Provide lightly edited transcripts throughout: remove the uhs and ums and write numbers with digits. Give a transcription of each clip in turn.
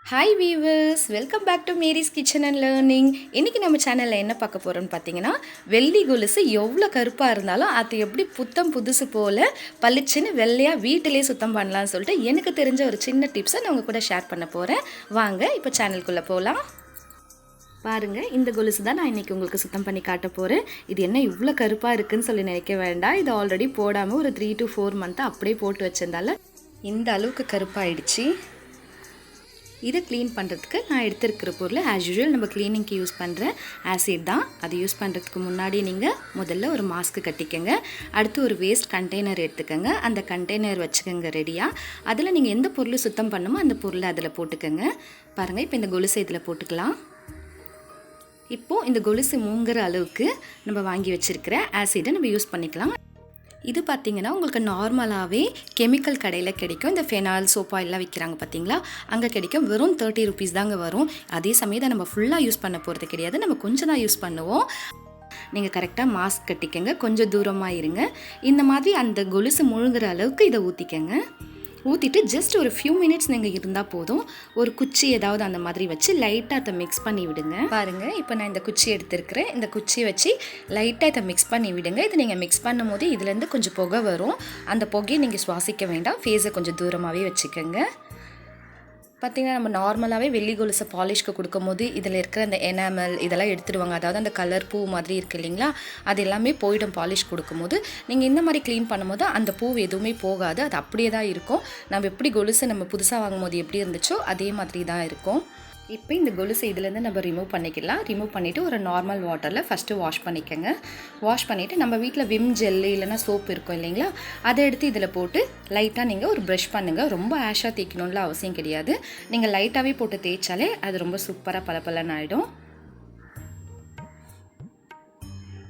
Hi viewers, welcome back to Mary's kitchen and learning. இன்றைக்கி நம்ம சேனலில் என்ன பார்க்க போகிறோன்னு பார்த்தீங்கன்னா, வெள்ளி கொலுசு எவ்வளோ கருப்பாக இருந்தாலும் அது எப்படி புத்தம் புதுசு போல் பளிச்சுன்னு வெள்ளையாக வீட்டிலே சுத்தம் பண்ணலான்னு சொல்லிட்டு எனக்கு தெரிஞ்ச ஒரு சின்ன டிப்ஸை நான் உங்கள் கூட ஷேர் பண்ண போகிறேன். வாங்க இப்போ சேனலுக்குள்ளே போகலாம். பாருங்கள், இந்த கொலுசு தான் நான் இன்றைக்கி உங்களுக்கு சுத்தம் பண்ணி காட்ட போகிறேன். இது என்ன இவ்வளோ கருப்பாக இருக்குதுன்னு சொல்லி நினைக்க வேண்டாம். இது ஆல்ரெடி போடாமல் ஒரு 3 to 4 month அப்படியே போட்டு வச்சிருந்தால இந்த அளவுக்கு கருப்பாயிடுச்சு. இதை க்ளீன் பண்ணுறதுக்கு நான் எடுத்துருக்கிற பொருள் ஆஸ் யூஷுவல் நம்ம க்ளீனிங்க்கு யூஸ் பண்ணுற ஆசிட் தான். அது யூஸ் பண்ணுறதுக்கு முன்னாடி நீங்கள் முதல்ல ஒரு மாஸ்க்கு கட்டிக்கோங்க. அடுத்து ஒரு வேஸ்ட் கண்டெய்னர் எடுத்துக்கோங்க. அந்த கண்டெய்னர் வச்சுக்கோங்க ரெடியாக. அதில் நீங்கள் எந்த பொருள் சுத்தம் பண்ணுமோ அந்த பொருளை அதில் போட்டுக்கோங்க. பாருங்கள், இப்போ இந்த கொலுசை இதில் போட்டுக்கலாம். இப்போது இந்த கொலுசு மூங்குற அளவுக்கு நம்ம வாங்கி வச்சுருக்கிற ஆசிடை நம்ம யூஸ் பண்ணிக்கலாம். இது பார்த்திங்கன்னா உங்களுக்கு நார்மலாகவே கெமிக்கல் கடையில் கிடைக்கும். இந்த ஃபெனால் சோப் ஆயிலெலாம் விற்கிறாங்க பார்த்தீங்களா, அங்கே கிடைக்கும். வெறும் 30 rupees தாங்க வரும். அதே சமயம் நம்ம ஃபுல்லாக யூஸ் பண்ண போகிறது கிடையாது, நம்ம கொஞ்சம் தான் யூஸ் பண்ணுவோம். நீங்கள் கரெக்டாக மாஸ்க் கட்டிக்கங்க, கொஞ்சம் தூரமாக இருங்க. இந்த மாதிரி அந்த கொலுசு முழுங்குற அளவுக்கு இதை ஊற்றிக்கங்க. ஊற்றிட்டு ஜஸ்ட் ஒரு ஃபியூ மினிட்ஸ் நீங்கள் இருந்தால் போதும். ஒரு குச்சி ஏதாவது அந்த மாதிரி வச்சு லைட்டாக அதை மிக்ஸ் பண்ணி விடுங்க. பாருங்கள், இப்போ நான் இந்த குச்சி எடுத்துருக்கிறேன். இந்த குச்சியை வச்சு லைட்டாக இதை மிக்ஸ் பண்ணி விடுங்க. இது நீங்கள் மிக்ஸ் பண்ணும் போது இதுலேருந்து கொஞ்சம் புகை வரும். அந்த புகையை நீங்கள் சுவாசிக்க வேண்டாம். ஃபேஸை கொஞ்சம் தூரமாகவே வச்சுக்கோங்க. பார்த்திங்கன்னா, நம்ம நார்மலாகவே வெள்ளி கொலுசை பாலிஷ்க்கு கொடுக்கும் போது இதில் இருக்கிற அந்த எனாமல் இதெல்லாம் எடுத்துடுவாங்க. அதாவது அந்த கலர் பூ மாதிரி இருக்குது இல்லைங்களா, அது எல்லாமே போயிடும் பாலிஷ் கொடுக்கும்போது. நீங்கள் இந்த மாதிரி க்ளீன் பண்ணும்போது அந்த பூ எதுவுமே போகாது, அது அப்படியே தான் இருக்கும். நம்ம எப்படி கொலுசை நம்ம புதுசாக வாங்கும் போது எப்படி இருந்துச்சோ அதே மாதிரி தான் இருக்கும். இப்போ இந்த கொலுசு இதுலேருந்து நம்ம ரிமூவ் பண்ணிக்கலாம். ரிமூவ் பண்ணிவிட்டு ஒரு நார்மல் வாட்டரில் ஃபஸ்ட்டு வாஷ் பண்ணிக்கோங்க. வாஷ் பண்ணிவிட்டு நம்ம வீட்டில் விம் ஜெல்லு இல்லைனா சோப் இருக்கும் இல்லைங்களா, அதை எடுத்து இதில் போட்டு லைட்டாக நீங்கள் ஒரு ப்ரஷ் பண்ணுங்கள். ரொம்ப ஆஷாக தேய்க்கணும்ல அவசியம் கிடையாது. நீங்கள் லைட்டாகவே போட்டு தேய்ச்சாலே அது ரொம்ப சூப்பராக பளபளன்னு ஆகிடும்.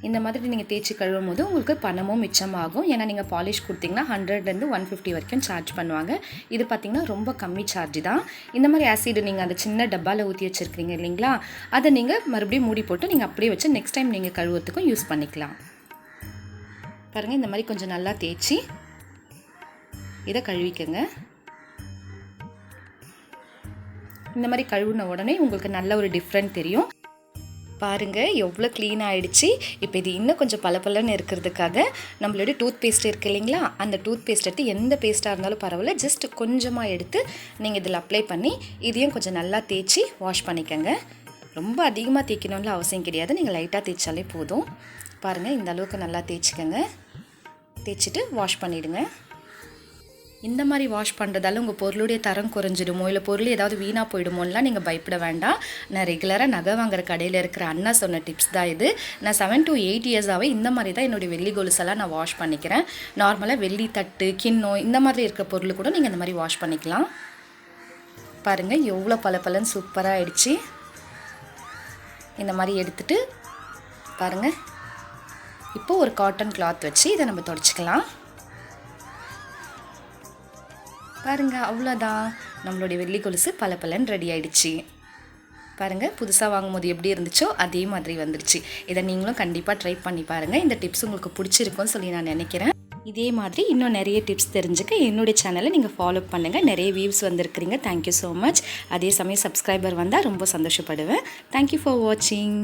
இந்த மாதிரி நீங்கள் தேய்ச்சி கழுவும் போது உங்களுக்கு பணமும் மிச்சமாகும். ஏன்னா நீங்கள் பாலிஷ் கொடுத்தீங்கன்னா 100 150 வரைக்கும் சார்ஜ் பண்ணுவாங்க. இது பார்த்திங்கன்னா ரொம்ப கம்மி சார்ஜ் தான். இந்த மாதிரி ஆசிட் நீங்கள் அந்த சின்ன டப்பாவில் ஊற்றி வச்சுருக்கிறீங்க இல்லைங்களா, அதை நீங்கள் மறுபடியும் மூடி போட்டு நீங்கள் அப்படியே வச்சு நெக்ஸ்ட் டைம் நீங்கள் கழுவுறதுக்கும் யூஸ் பண்ணிக்கலாம். பாருங்கள், இந்த மாதிரி கொஞ்சம் நல்லா தேய்ச்சி இதை கழுவிக்கங்க. இந்த மாதிரி கழுவுன உடனே உங்களுக்கு நல்ல ஒரு டிஃப்ரெண்ட் தெரியும். பாருங்கள், எவ்வளோ க்ளீன் ஆகிடுச்சு. இப்போ இது இன்னும் கொஞ்சம் பளபளன்னு இருக்கிறதுக்காக நம்மளோட டூத் பேஸ்ட் இருக்குது இல்லைங்களா, அந்த டூத் பேஸ்ட் எடுத்து எந்த பேஸ்ட்டாக இருந்தாலும் பரவாயில்ல, ஜஸ்ட் கொஞ்சமாக எடுத்து நீங்கள் இதில் அப்ளை பண்ணி இதையும் கொஞ்சம் நல்லா தேய்ச்சி வாஷ் பண்ணிக்கோங்க. ரொம்ப அதிகமாக தேய்க்கணும்னு அவசியம் கிடையாது, நீங்கள் லைட்டாக தேய்ச்சாலே போதும். பாருங்கள், இந்த அளவுக்கு நல்லா தேய்ச்சிக்கோங்க. தேய்ச்சிட்டு வாஷ் பண்ணிவிடுங்க. இந்த மாதிரி வாஷ் பண்ணுறதால உங்கள் பொருளுடைய தரம் குறைஞ்சிடுமோ இல்லை பொருள் ஏதாவது வீணாக போயிடுமோலாம் நீங்கள் பயப்பட வேண்டாம். நான் ரெகுலராக நகை வாங்குற கடையில் இருக்கிற அண்ணா சொன்ன டிப்ஸ் தான் இது. நான் 7 to 8 years-ஆகவே இந்த மாதிரி தான் என்னுடைய வெள்ளி கொலுசெல்லாம் நான் வாஷ் பண்ணிக்கிறேன். நார்மலாக வெள்ளி தட்டு, கிண்ணம் இந்த மாதிரி இருக்கிற பொருள் கூட நீங்கள் இந்த மாதிரி வாஷ் பண்ணிக்கலாம். பாருங்கள், எவ்வளோ பளபளன்னு சூப்பராக ஆயிடுச்சு. இந்த மாதிரி எடுத்துகிட்டு பாருங்கள், இப்போது ஒரு காட்டன் கிளாத் வச்சு இதை நம்ம துடைச்சிக்கலாம். பாருங்கள், அவ்வளோதான், நம்மளுடைய வெள்ளி கொலுசு பளபளன்னு ரெடி ஆகிடுச்சு. பாருங்கள், புதுசாக வாங்கும்போது எப்படி இருந்துச்சோ அதே மாதிரி வந்துடுச்சு. இதை நீங்களும் கண்டிப்பாக ட்ரை பண்ணி பாருங்கள். இந்த டிப்ஸ் உங்களுக்கு பிடிச்சிருக்கும்னு சொல்லி நான் நினைக்கிறேன். இதே மாதிரி இன்னும் நிறைய டிப்ஸ் தெரிஞ்சுக்க என்னுடைய சேனலை நீங்கள் ஃபாலோ பண்ணுங்கள். நிறைய வியூஸ் வந்திருக்கிறீங்க, தேங்க்யூ ஸோ மச். அதே சமயம் சப்ஸ்கிரைபர் வந்தால் ரொம்ப சந்தோஷப்படுவேன். தேங்க்யூ ஃபார் வாட்சிங்.